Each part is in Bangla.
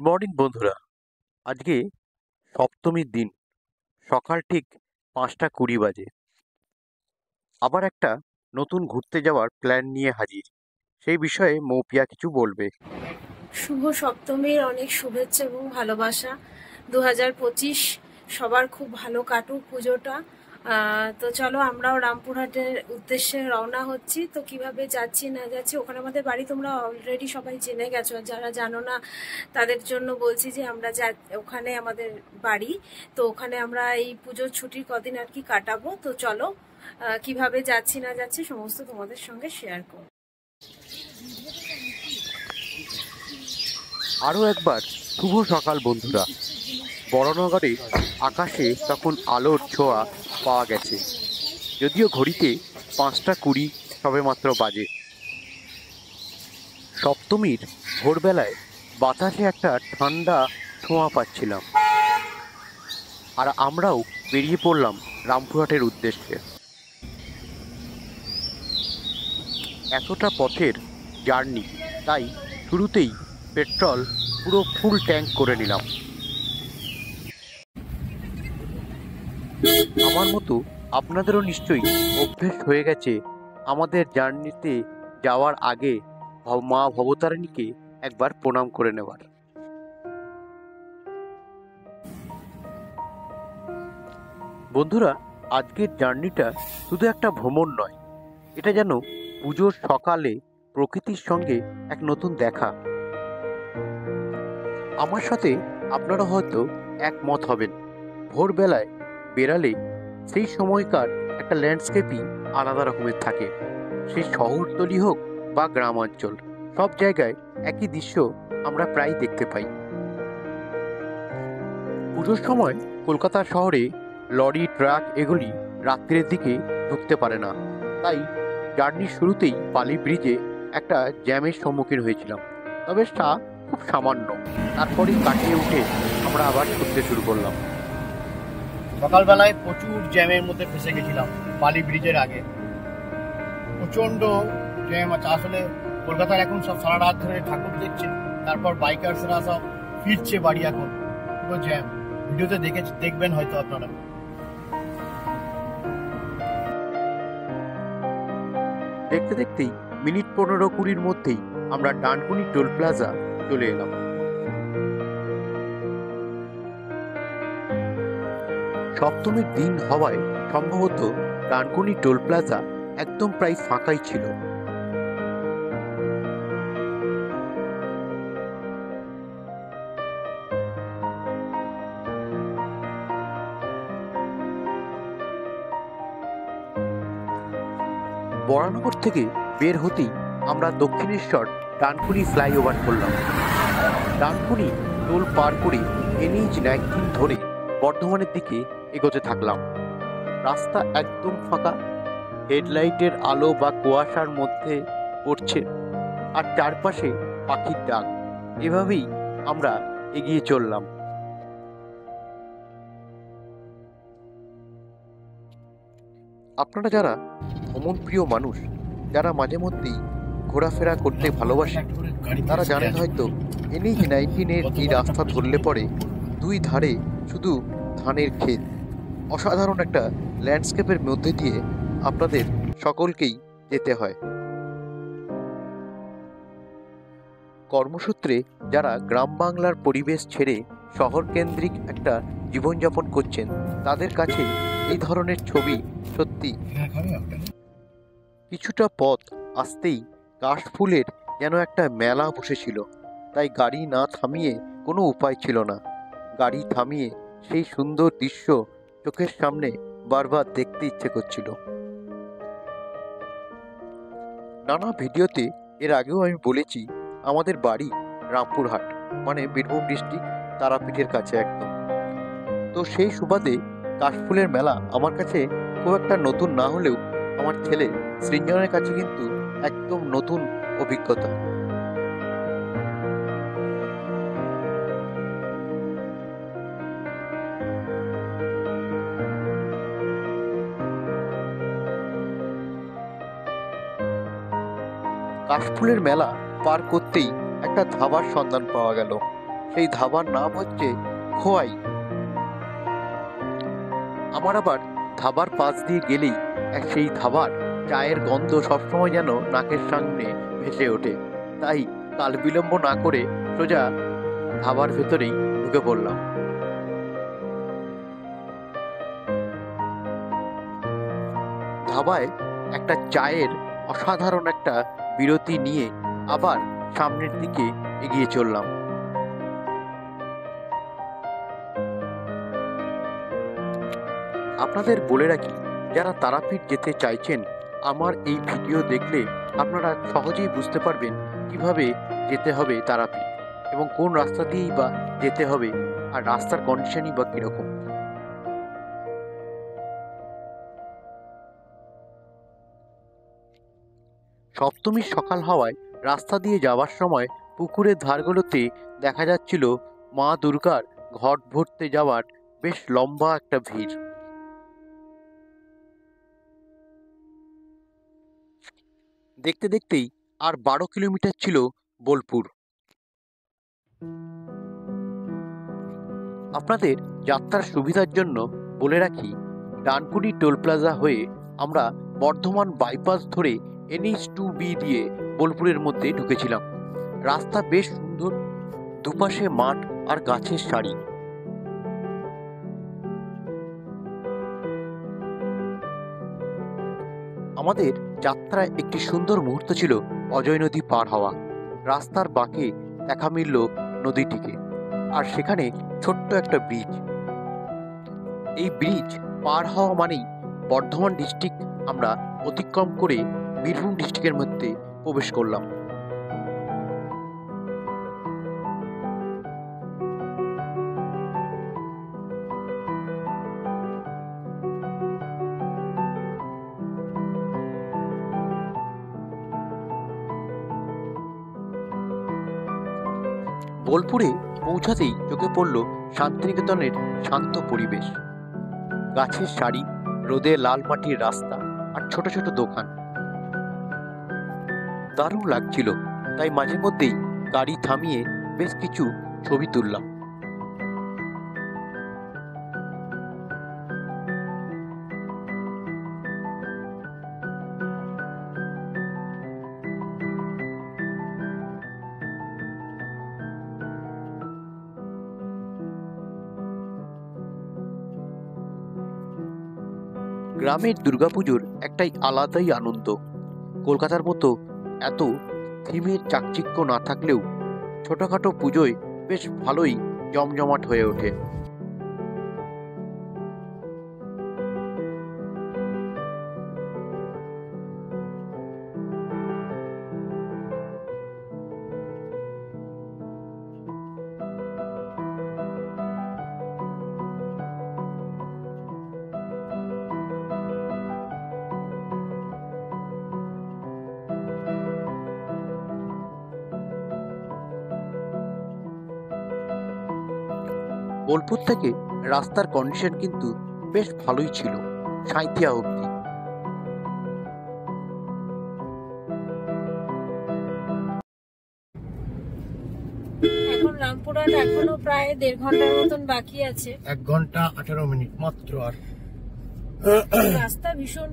মর্নিং বন্ধুরা। আজকে সপ্তমীর দিন, সকাল ঠিক 5:20 বাজে। আবার একটা নতুন ঘুরতে যাওয়ার প্ল্যান নিয়ে হাজির। সেই বিষয়ে মৌপিয়া কিছু বলবে। শুভ সপ্তমীর অনেক শুভেচ্ছা এবং ভালোবাসা। 2025 সবার খুব ভালো কাটুক পুজোটা। তো চলো আমরাও রামপুরহাটের উদ্দেশ্যে রওনা হচ্ছি। তো কিভাবে যাচ্ছি না যাচ্ছি, ওখানে আমাদের বাড়ি তোমরা অলরেডি সবাই জেনে গেছো। আর যারা জানো না তাদের জন্য বলছি যে আমরা ওখানে আমাদের বাড়ি। তো ওখানে আমরা এই পুজোর ছুটির কদিন আর কি কাটাবো। তো চলো কিভাবে যাচ্ছি না যাচ্ছি সমস্ত তোমাদের সঙ্গে শেয়ার করব। আরও একবার শুভ সকাল বন্ধুরা। বড়নগরে আকাশে তখন আলোর ছোঁয়া পাওয়া গেছে, যদিও ঘড়িতে 5:20 সবেমাত্র বাজে। সপ্তমীর ভোরবেলায় বাতাসে একটা ঠান্ডা ছোঁয়া পাচ্ছিলাম, আর আমরাও বেরিয়ে পড়লাম রামপুরহাটের উদ্দেশ্যে। এতটা পথের জার্নি, তাই শুরুতেই পেট্রোল পুরো ফুল ট্যাঙ্ক করে নিলাম। আমার মতো আপনাদেরও নিশ্চয়ই অভ্যেস হয়ে গেছে আমাদের জার্নিতে যাওয়ার আগে মা ভবতারিণীকে একবার প্রণাম করে নেওয়ার। বন্ধুরা, আজকের জার্নিটা শুধু একটা ভ্রমণ নয়, এটা যেন পুজোর সকালে প্রকৃতির সঙ্গে এক নতুন দেখা। আমার সাথে আপনারা হয়তো একমত হবেন, ভোরবেলায় বেরালে সেই সময়কার একটা ল্যান্ডস্কেপই আলাদা রকমের থাকে। সেই শহরতলি হোক বা গ্রামাঞ্চল, সব জায়গায় একই দৃশ্য আমরা প্রায় দেখতে পাই। পুজোর সময় কলকাতা শহরে লরি, ট্রাক এগুলি রাত্রের দিকে ঢুকতে পারে না, তাই জার্নির শুরুতেই বালি ব্রিজে একটা জ্যামের সম্মুখীন হয়েছিলাম, তবে তা খুব সামান্য। তারপরেই কাটিয়ে উঠে আমরা আবার ছুটতে শুরু করলাম। সকালবেলায় প্রচুর জ্যামের মধ্যে ফেসে গেছিলাম। বালি ব্রিজের আগে প্রচন্ড জ্যাম আছে। আসলে কলকাতার এখন সব সারা রাত ধরে ঠাকুর দেখছে, তারপর বাইকার্সরা সব ফিরছে বাড়ি, এখন পুরো জ্যাম। ভিডিওতে দেখবেন হয়তো আপনারা। দেখতে দেখতেই মিনিট 15-20 মধ্যেই আমরা ডানকুনি টোল প্লাজা চলে এলাম। সপ্তমীর দিন হওয়ায় সম্ভবত ডানকুনি টোল প্লাজা একদম প্রায় ফাঁকাই ছিল। বরানগর থেকে বের হতেই আমরা দক্ষিণেশ্বর ডানকুনি ফ্লাইওভার করলাম। ডানকুনি টোল পার করে NH 19 ধরে বর্ধমানের দিকে এগোতে থাকলাম। রাস্তা একদম ফাঁকা, হেডলাইটের আলো বা কুয়াশার মধ্যে পড়ছে, আর চারপাশে পাখির ডাক। এভাবেই আমরা এগিয়ে চললাম। আপনারা যারা ভ্রমণ প্রিয় মানুষ, যারা মাঝে মধ্যেই ঘোরাফেরা করতে ভালোবাসেন, তারা জানেন হয়তো NH 19-এর এই রাস্তা ধরলে পরে দুই ধারে শুধু ধানের ক্ষেত। অসাধারণ একটা ল্যান্ডস্কেপের মধ্যে দিয়ে আপনাদের সকলকেই যেতে হয়। কর্মসূত্রে যারা গ্রাম বাংলার পরিবেশ ছেড়ে শহর কেন্দ্রিক একটা জীবনযাপন করছেন, তাদের কাছে এই ধরনের ছবি সত্যি। কিছুটা পথ আসতেই কাশফুলের যেন একটা মেলা বসেছিল, তাই গাড়ি না থামিয়ে কোনো উপায় ছিল না। গাড়ি থামিয়ে সেই সুন্দর দৃশ্য চোখের সামনে বারবার দেখতে ইচ্ছে করছিল। নানা ভিডিওতে এর আগেও আমি বলেছি, আমাদের বাড়ি রামপুরহাট, মানে বীরভূম ডিস্ট্রিক্ট, তারাপীঠের কাছে একদম। তো সেই সুবাদে কাশফুলের মেলা আমার কাছে খুব একটা নতুন না হলেও আমার ছেলে সৃঞ্জনের কাছে কিন্তু একদম নতুন অভিজ্ঞতা। কাশফুলের মেলা পার করতেই একটা ধাবার সন্ধান পাওয়া গেল। সেই ধাবার নাম হচ্ছে খোয়াই। আমার আবার ধাবার পাশ দিয়ে গেলেই সেই ধাবার চায়ের গন্ধ সবসময় যেন নাকের সামনে ভেসে ওঠে। তাই কাল বিলম্ব না করে সোজা ধাবার ভেতরেই ঢুকে পড়লাম। ধাবায় একটা চায়ের অসাধারণ একটা বিরতি নিয়ে আবার সামনের দিকে এগিয়ে চললাম। আপনাদের বলে রাখি, যারা তারাপীঠ যেতে চাইছেন, আমার এই ভিডিও দেখলে আপনারা সহজেই বুঝতে পারবেন কিভাবে যেতে হবে তারাপীঠ এবং কোন রাস্তা দিয়েই বা যেতে হবে আর রাস্তার কন্ডিশনই বা কিরকম। সপ্তমীর সকাল হওয়ায় রাস্তা দিয়ে যাওয়ার সময় পুকুরের ধারগুলোতে দেখা যাচ্ছিল মা দুর্গার ঘট ভরতে যাওয়ার বেশ লম্বা একটা ভিড়। দেখতে দেখতেই আর 12 কিলোমিটার ছিল বোলপুর। আপনাদের যাত্রার সুবিধার জন্য বলে রাখি, ডানকুনি টোল প্লাজা হয়ে আমরা বর্ধমান বাইপাস ধরে NH2B দিয়ে বোলপুরের মধ্যে ঢুকেছিলাম। রাস্তা বেশ সুন্দর, দুপাশে মাঠ আর গাছের সারি। আমাদের যাত্রায় একটি সুন্দর মুহূর্ত ছিল অজয় নদী পার হওয়া। রাস্তার বাঁকে দেখা মিলল নদীটিকে, আর সেখানে ছোট্ট একটা ব্রিজ। এই ব্রিজ পার হওয়া মানেই বর্ধমান ডিস্ট্রিক্ট আমরা অতিক্রম করে বীরভূম ডিস্ট্রিক্টের মধ্যে প্রবেশ করলাম। বোলপুরে পৌঁছাতেই চোখে পড়ল শান্তিনিকেতনের শান্ত পরিবেশ, গাছের সারি, রোদে লাল মাটির রাস্তা আর ছোট ছোট দোকান। দারুণ লাগছিল, তাই মাঝে মধ্যেই গাড়ি থামিয়ে বেশ কিছু ছবি তুললাম। গ্রামের দুর্গাপুজোর একটাই আলাদাই আনন্দ। কলকাতার মতো এত থিমের চাকচিক্য না থাকলেও ছোটখাটো পুজোয় বেশ ভালোই জমজমাট হয়ে ওঠে। বোলপুর থেকে রাস্তার কন্ডিশন কিন্তু বেশ ভালোই ছিল সাঁইথিয়া অবধি। এখন রামপুরহাট এখনো প্রায় 1.5 ঘন্টার মতন বাকি আছে। 1 ঘন্টা 18 মিনিট মাত্র। আর রাস্তা ভীষণ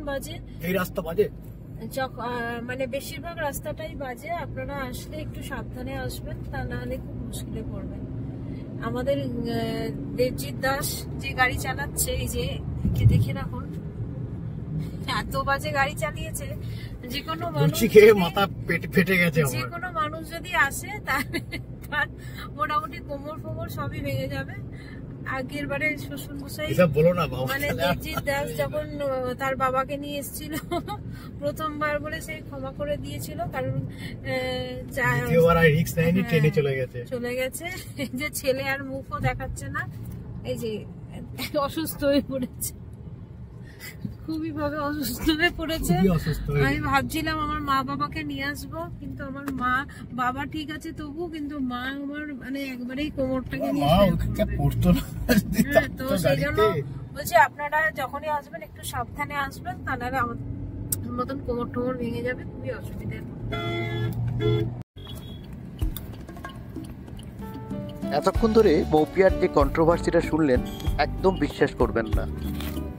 বাজে। এই রাস্তা বাজে, মানে বেশিরভাগ রাস্তাটাই বাজে। আপনারা আসলে একটু সাবধানে আসবেন, তা না হলে খুব মুশকিলে পড়বেন। আমাদের দেবজিৎ দাস যে গাড়ি চালাচ্ছে, এই যে দেখে রাখুন, এত বাজে গাড়ি চালিয়েছে। যে কোনো মানুষ খেয়ে মাথা ফেটে গেছে। যে কোনো মানুষ যদি আসে তার মোটামুটি কোমর ফোমর সবই ভেঙে যাবে। আগের বারে শ্বশুর মশাই মানে দেবজিৎ দাস যখন তার বাবাকে নিয়ে এসেছিল প্রথমবার বলে সে ক্ষমা করে দিয়েছিল, কারণ চলে গেছে। যে ছেলে আর মুখও দেখাচ্ছে না, এই যে অসুস্থ হয়ে পড়েছে, খুবই ভাবে অসুস্থ হয়ে পড়েছে। আমি ভাবছিলাম আমার মা বাবাকে নিয়ে আসবো, কিন্তু আমার মা বাবা ঠিক আছে তবু, কিন্তু মা আমার মানে একবারেই কোমরটাকে নিয়ে তো সেই জন্য বলছি আপনারা যখনই আসবেন একটু সাবধানে আসবেন, তা নাহলে আমার মতন কোমর টোমর ভেঙে যাবে, খুবই অসুবিধা। এতক্ষণ ধরে মৌপিয়ার যে কন্ট্রোভার্সিটা শুনলেন, একদম বিশ্বাস করবেন না।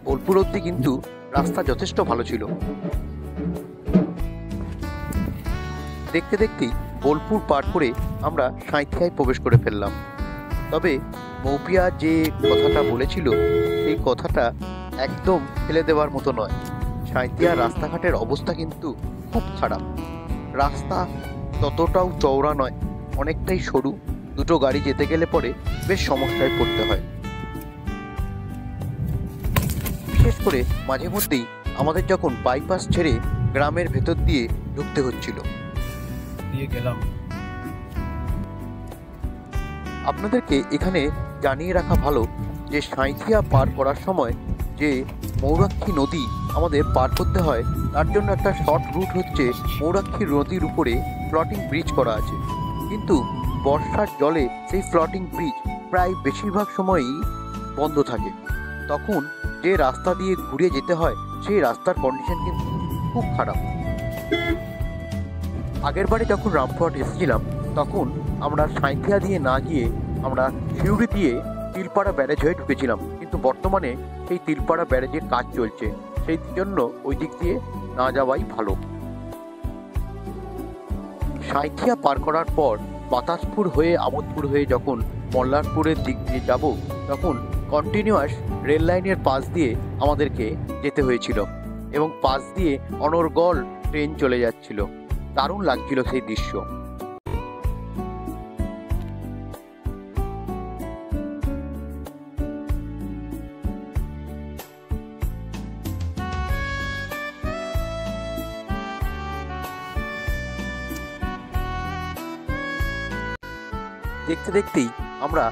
বোলপুর অবধি কিন্তু রাস্তা যথেষ্ট ভালো ছিল। দেখতে দেখতেই বোলপুর পার করে আমরা সাঁইথিয়ায় প্রবেশ করে ফেললাম। তবে মৌপিয়া যে কথাটা বলেছিল সেই কথাটা একদম ফেলে দেওয়ার মতো নয়। সাঁইথিয়া রাস্তাঘাটের অবস্থা কিন্তু খুব খারাপ। রাস্তা ততটাও চওড়া নয়, অনেকটাই সরু। দুটো গাড়ি যেতে গেলে পরে বেশ সমস্যায় পড়তে হয়। বিশেষ করে মাঝে মধ্যেই আমাদের যখন বাইপাস ছেড়ে গ্রামের ভেতর দিয়ে ঢুকতে হচ্ছিল। গেলাম। আপনাদেরকে এখানে জানিয়ে রাখা ভালো যে সাঁইথিয়া পার করার সময় যে মৌরাক্ষী নদী আমাদের পার করতে হয়, তার জন্য একটা শর্ট রুট হচ্ছে মৌরাক্ষী নদীর উপরে ফ্লোটিং ব্রিজ করা আছে। কিন্তু বর্ষার জলে সেই ফ্লোটিং ব্রিজ প্রায় বেশিরভাগ সময়ই বন্ধ থাকে। তখন যে রাস্তা দিয়ে ঘুরে যেতে হয় সেই রাস্তার কন্ডিশন কিন্তু খুব খারাপ। আগের বারে যখন রামপুরহাট এসেছিলাম তখন আমরা সাঁইথিয়া দিয়ে না গিয়ে আমরা সিউড়ি দিয়ে তিলপাড়া ব্যারেজ হয়ে ঢুকেছিলাম, কিন্তু বর্তমানে সেই তিলপাড়া ব্যারেজের কাজ চলছে, সেই জন্য ওই দিক দিয়ে না যাওয়াই ভালো। সাঁইথিয়া পার করার পর বাতাসপুর হয়ে আমোদপুর হয়ে যখন মল্লারপুরের দিক দিয়ে যাব, তখন কন্টিনিউয়াস রেল লাইনের পাশ দিয়ে আমাদেরকে যেতে হয়েছিল এবং পাশ দিয়ে অনর্গল ট্রেন চলে যাচ্ছিল। দারুণ লাগছিল সেই দৃশ্য। দেখতে দেখতেই আমরা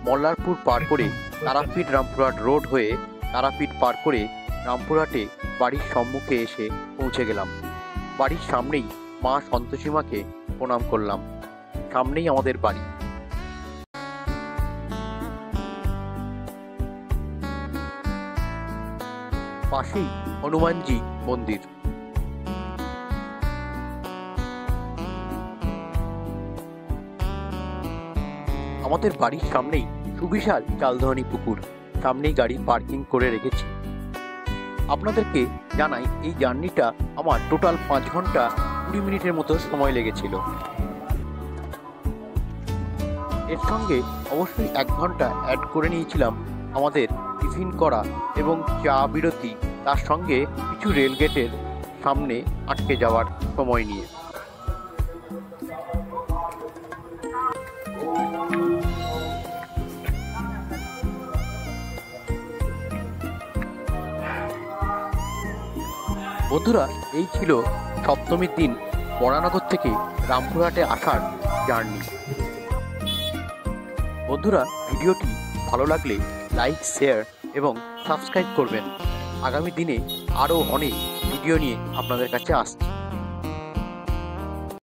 মল্লারপুর পার করে তারাপীঠ রামপুরহাট রোড হয়ে তারাপীঠ পার করে রামপুরহাটে বাড়ির সম্মুখে এসে পৌঁছে গেলাম। বাড়ির সামনেই মা সন্তোষীমাকে প্রণাম করলাম। সামনেই আমাদের বাড়ি। পাশেই হনুমানজি মন্দির। আমাদের বাড়ির সামনেই সুবিশাল চালদহনি পুকুর, সামনেই গাড়ি পার্কিং করে রেখেছি। আপনাদেরকে জানাই এই জার্নিটা আমার টোটাল 5 ঘন্টা 20 মিনিটের মতো সময় লেগেছিল। এর সঙ্গে অবশ্যই 1 ঘন্টা অ্যাড করে নিয়েছিলাম আমাদের টিফিন করা এবং চা বিরতি, তার সঙ্গে কিছু রেলগেটের সামনে আটকে যাওয়ার সময় নিয়ে। বন্ধুরা, এই ছিল সপ্তমীর দিন বরানগর থেকে রামপুরহাটে আসার জার্নি। বন্ধুরা, ভিডিওটি ভালো লাগলে লাইক, শেয়ার এবং সাবস্ক্রাইব করবেন। আগামী দিনে আরও অনেক ভিডিও নিয়ে আপনাদের কাছে আসছি।